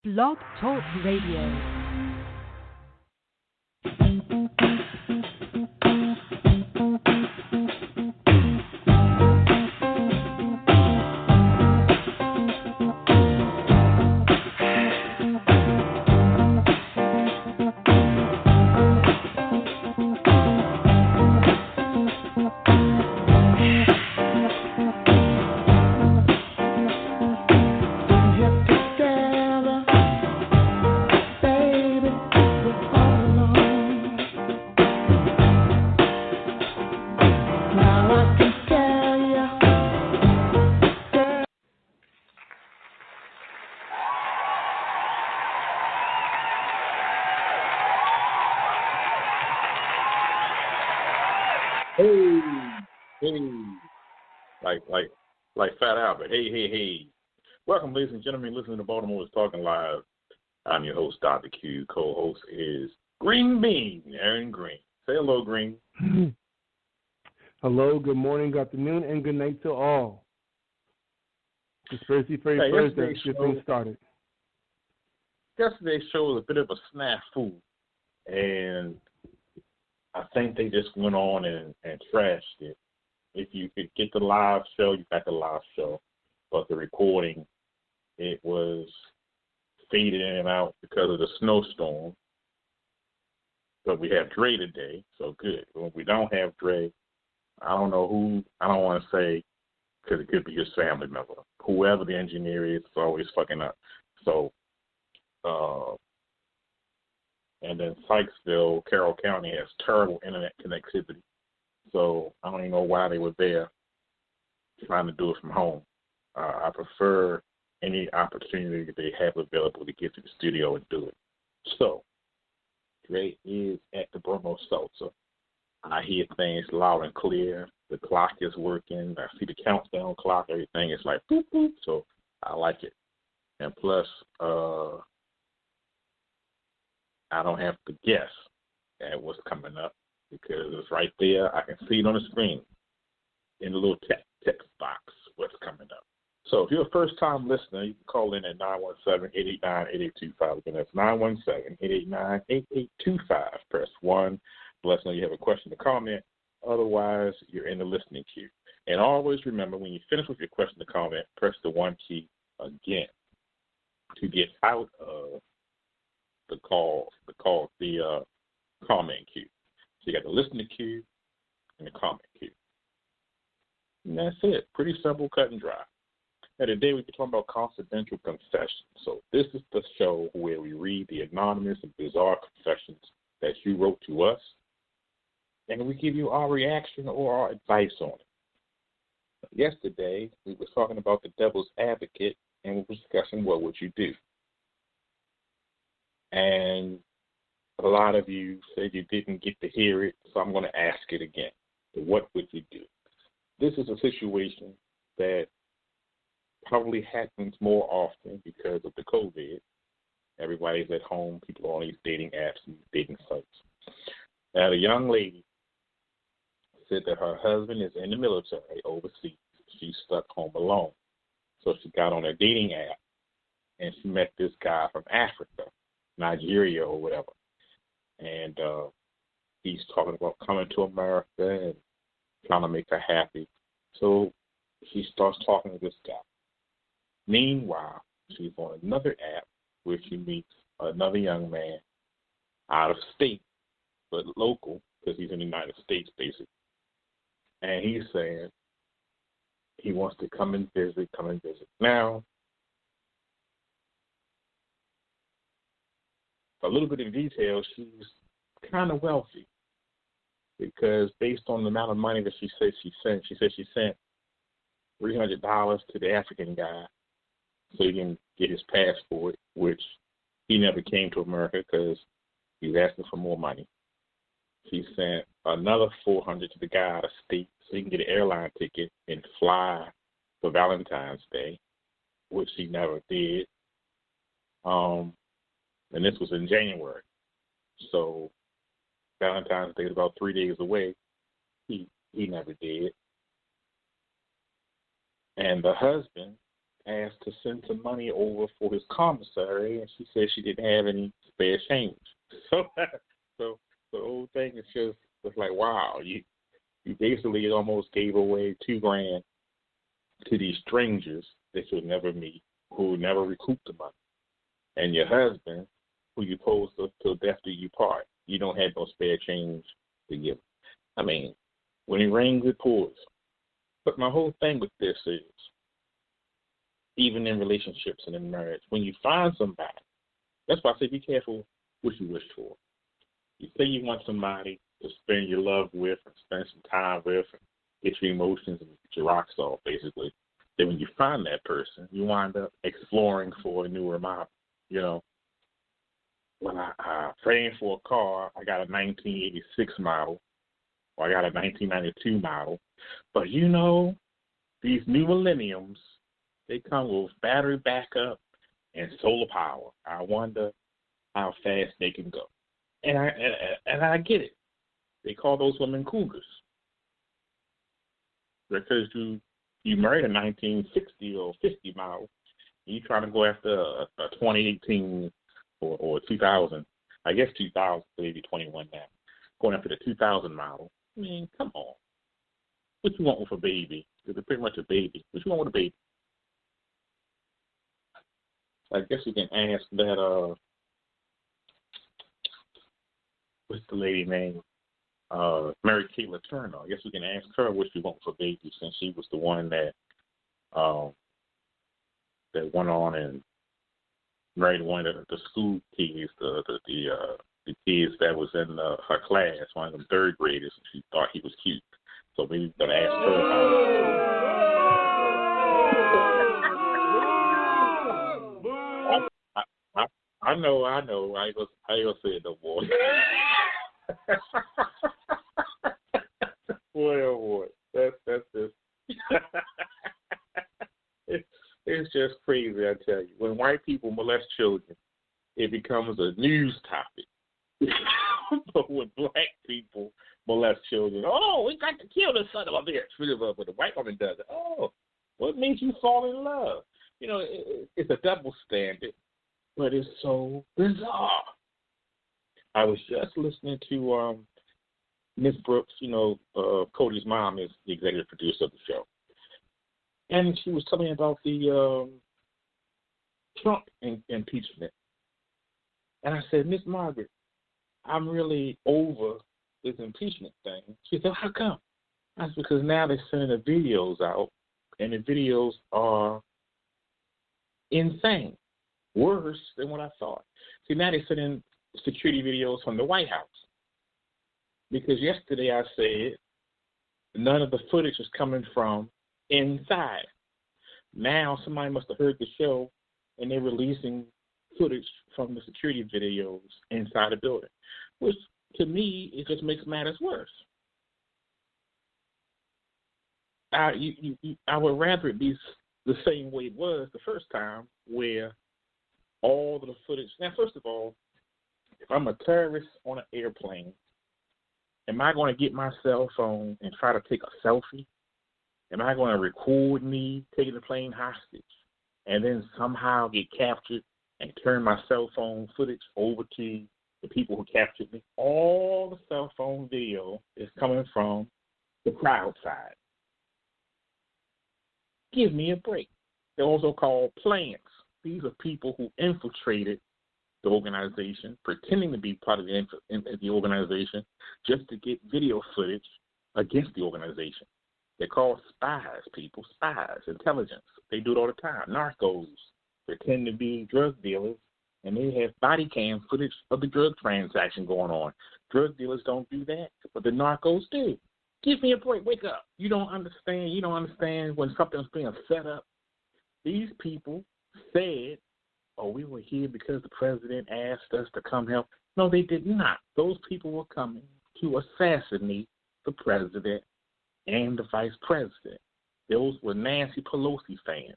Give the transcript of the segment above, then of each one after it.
Blog Talk Radio. Like Fat Albert. Hey. Welcome, ladies and gentlemen, listening to Baltimore is Talking Live. I'm your host, Dr. Q. Co-host is Green Bean, Aaron Green. Say hello, Green. Hello, good morning, good afternoon, and good night to all. Conspiracy Fairy Thursday, get things started. Yesterday's show was a bit of a snafu, and I think they just went on and trashed it. If you could get the live show, you got the live show. But the recording, it was faded in and out because of the snowstorm. But we have Dre today, so good. When we don't have Dre, I don't know who, I don't want to say, because it could be his family member. Whoever the engineer is always fucking up. So, and then Sykesville, Carroll County has terrible internet connectivity. So I don't even know why they were there trying to do it from home. I prefer any opportunity that they have available to get to the studio and do it. So Dre is at the Bromo Seltzer. I hear things loud and clear. The clock is working. I see the countdown clock. Everything is like boop, boop. So I like it. And plus, I don't have to guess at what's coming up, because it's right there. I can see it on the screen in the little text box what's coming up. So if you're a first-time listener, you can call in at 917-889-8825. Again, that's 917-889-8825. Press 1. Let us know you have a question or comment. Otherwise, you're in the listening queue. And always remember, when you finish with your question or comment, press the 1 key again to get out of the comment queue. So you got the listening queue and the comment queue. And that's it. Pretty simple, cut and dry. Now today we're talking about confidential confessions. So this is the show where we read the anonymous and bizarre confessions that you wrote to us, and we give you our reaction or our advice on it. Yesterday we were talking about the devil's advocate, and we were discussing what would you do. And a lot of you said you didn't get to hear it, so I'm going to ask it again. So what would you do? This is a situation that probably happens more often because of the COVID. Everybody's at home. People are on these dating apps and dating sites. Now, the young lady said that her husband is in the military overseas. She's stuck home alone. So she got on a dating app, and she met this guy from Africa, Nigeria or whatever. And he's talking about coming to America and trying to make her happy. So she starts talking to this guy. Meanwhile, she's on another app where she meets another young man out of state, but local, because he's in the United States, basically. And he's saying he wants to come and visit. Now, a little bit of detail, she's kind of wealthy, because based on the amount of money that she said she sent $300 to the African guy so he can get his passport, which he never came to America because he was asking for more money. She sent another $400 to the guy out of state so he can get an airline ticket and fly for Valentine's Day, which he never did. And this was in January. So Valentine's Day is about 3 days away. He never did. And the husband asked to send some money over for his commissary, and she said she didn't have any spare change. So, so the whole thing is just it's like, wow, you basically almost gave away $2,000 to these strangers that you'll never meet, who will never recoup the money, and your husband, who you supposed to till death do you part, you don't have no spare change to give. I mean, when it rains, it pours. But my whole thing with this is, even in relationships and in marriage, when you find somebody, that's why I say be careful what you wish for. You say you want somebody to spend your love with and spend some time with and get your emotions and get your rocks off, basically. Then when you find that person, you wind up exploring for a newer model. You know, when I praying for a car, I got a 1986 model, or I got a 1992 model. But you know, these new millenniums, they come with battery backup and solar power. I wonder how fast they can go. And I get it. They call those women cougars. Because you married a 1960 or 50 model, and you trying to go after a 2018 or 2000. I guess 2000, maybe 21 now. Going after the 2000 model. I mean, come on. What you want with a baby? Because they're pretty much a baby. What you want with a baby? I guess you can ask that, what's the lady name? Mary Kay Letourneau. I guess we can ask her what she wants for baby, since she was the one that went on and married one of the school kids, the kids that was in her class, one of them third graders, and she thought he was cute. So maybe we're gonna ask her about it. I know. I ain't gonna say it no more. Boy. That's just it's just crazy, I tell you. When white people molest children, it becomes a news topic. But when black people molest children, oh, we got to kill the son of a bitch. But the white woman does it. Oh, what makes you fall in love? You know, it's a double standard, but it's so bizarre. I was just listening to Miss Brooks. You know, Cody's mom is the executive producer of the show, and she was telling me about the Trump impeachment. And I said, Miss Margaret, I'm really over this impeachment thing. She said, how come? I said, because now they're sending the videos out, and the videos are insane, worse than what I thought. See, now they're sending security videos from the White House. Because yesterday I said none of the footage is coming from inside. Now somebody must have heard the show, and they're releasing footage from the security videos inside the building, which to me, it just makes matters worse. I would rather it be the same way it was the first time, where all of the footage. Now, first of all, if I'm a terrorist on an airplane, am I going to get my cell phone and try to take a selfie? Am I going to record me taking the plane hostage and then somehow get captured and turn my cell phone footage over to the people who captured me? All the cell phone video is coming from the crowd side. Give me a break. They're also called plants. These are people who infiltrated the organization, pretending to be part of the organization, just to get video footage against the organization. They're called spies, people, spies, intelligence. They do it all the time. Narcos pretend to be drug dealers, and they have body cam footage of the drug transaction going on. Drug dealers don't do that, but the narcos do. Give me a break. Wake up. You don't understand. You don't understand when something's being set up. These people said, oh, we were here because the president asked us to come help. No, they did not. Those people were coming to assassinate the president and the vice president. Those were Nancy Pelosi fans.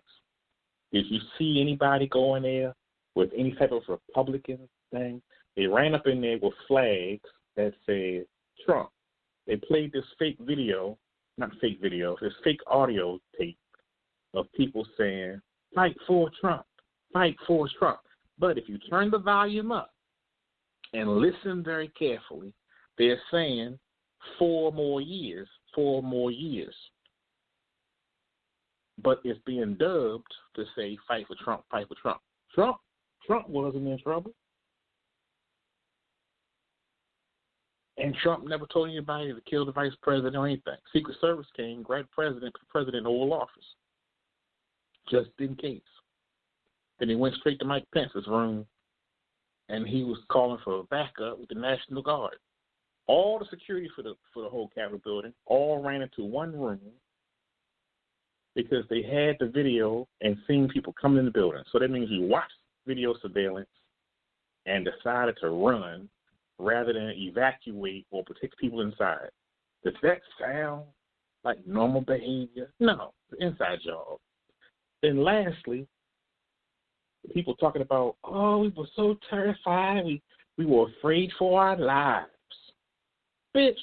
If you see anybody go in there with any type of Republican thing, they ran up in there with flags that said Trump. They played this fake video, not fake video, this fake audio tape of people saying fight for Trump, fight for Trump. But if you turn the volume up and listen very carefully, they're saying 4 more years. But it's being dubbed to say fight for Trump, fight for Trump. Trump wasn't in trouble. And Trump never told anybody to kill the vice president or anything. Secret Service came, grabbed the president in Oval Office, just in case. Then he went straight to Mike Pence's room, and he was calling for backup with the National Guard. All the security for the whole Capitol building all ran into one room because they had the video and seen people coming in the building. So that means you watched video surveillance and decided to run rather than evacuate or protect people inside. Does that sound like normal behavior? No, it's an inside job. And lastly, people talking about, we were so terrified, we were afraid for our lives. Bitch,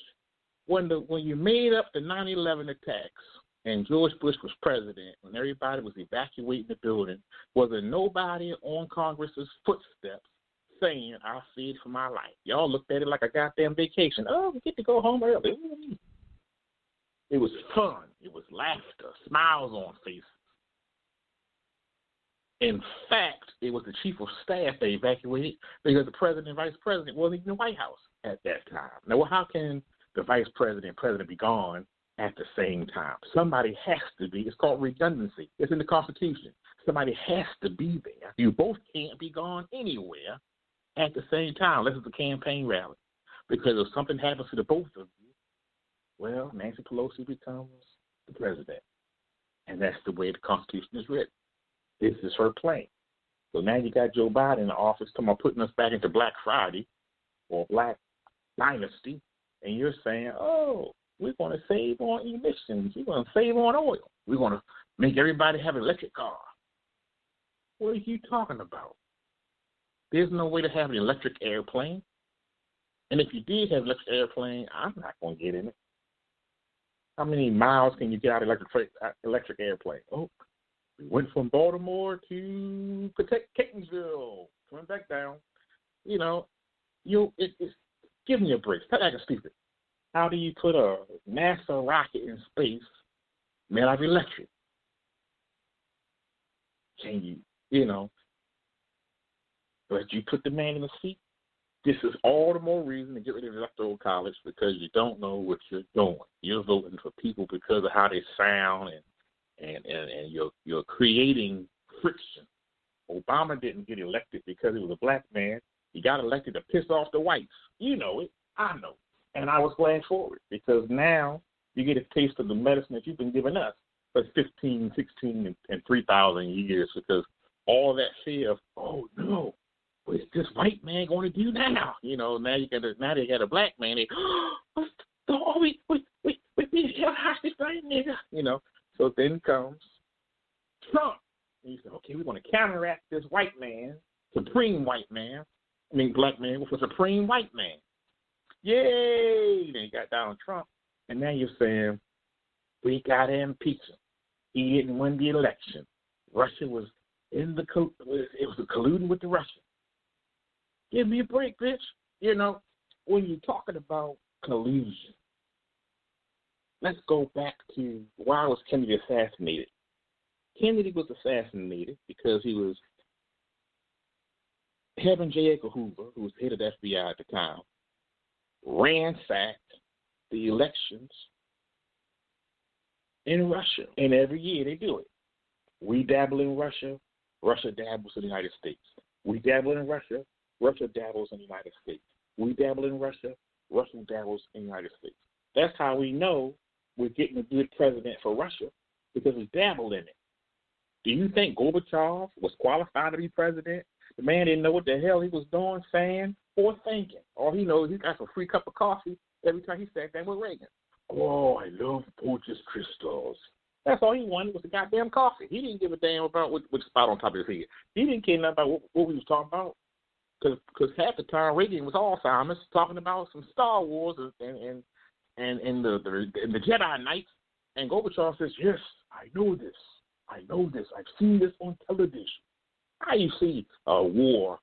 when you made up the 9/11 attacks and George Bush was president, when everybody was evacuating the building, was there nobody on Congress's footsteps saying, I feared for my life? Y'all looked at it like a goddamn vacation. Oh, we get to go home early. It was fun. It was laughter, smiles on faces. In fact, it was the chief of staff they evacuated because the president and vice president wasn't even in the White House at that time. Now, how can the vice president and president be gone at the same time? Somebody has to be. It's called redundancy. It's in the Constitution. Somebody has to be there. You both can't be gone anywhere at the same time unless it's a campaign rally. Because if something happens to the both of you, well, Nancy Pelosi becomes the president. And that's the way the Constitution is written. This is her plan. So now you got Joe Biden in the office talking about putting us back into Black Friday or Black Dynasty, and you're saying, we're going to save on emissions. We're going to save on oil. We're going to make everybody have an electric car. What are you talking about? There's no way to have an electric airplane. And if you did have an electric airplane, I'm not going to get in it. How many miles can you get out of electric airplane? We went from Baltimore to Catonsville, coming back down. It's give me a break. Stop acting stupid. How do you put a NASA rocket in space made out of electric? Can you, but you put the man in the seat? This is all the more reason to get rid of electoral college because you don't know what you're doing. You're voting for people because of how they sound and you're creating friction. Obama didn't get elected because he was a black man. He got elected to piss off the whites. You know it. I know. And I was glad for it because now you get a taste of the medicine that you've been giving us for 15, 16, and 3,000 years because all that fear of, no, what's this white man going to do now? Now they got a black man. They, we held hostage by a nigga. So then comes Trump. And you say, okay, we're going to counteract this white man, black man with a supreme white man. Yay! Then you got Donald Trump. And now you're saying, we got to impeach him. He didn't win the election. Russia was it was colluding with the Russians. Give me a break, bitch. When you're talking about collusion, let's go back to why was Kennedy assassinated. Kennedy was assassinated because he was having J. Edgar Hoover, who was head of the FBI at the time, ransacked the elections in Russia. And every year they do it. We dabble in Russia, Russia dabbles in the United States. We dabble in Russia, Russia dabbles in the United States. We dabble in Russia, Russia dabbles in the United States. That's how we know we're getting a good president for Russia, because we dabbled in it. Do you think Gorbachev was qualified to be president? The man didn't know what the hell he was doing, saying, or thinking. All he knows, he got a free cup of coffee every time he sat down with Reagan. Oh, I love Porches crystals. That's all he wanted was the goddamn coffee. He didn't give a damn about which spot on top of his head. He didn't care nothing about what we was talking about. Because half the time Reagan was Alzheimer's talking about some Star Wars and the Jedi Knights. And Gorbachev says, yes, I know this. I know this. I've seen this on television. How you see a war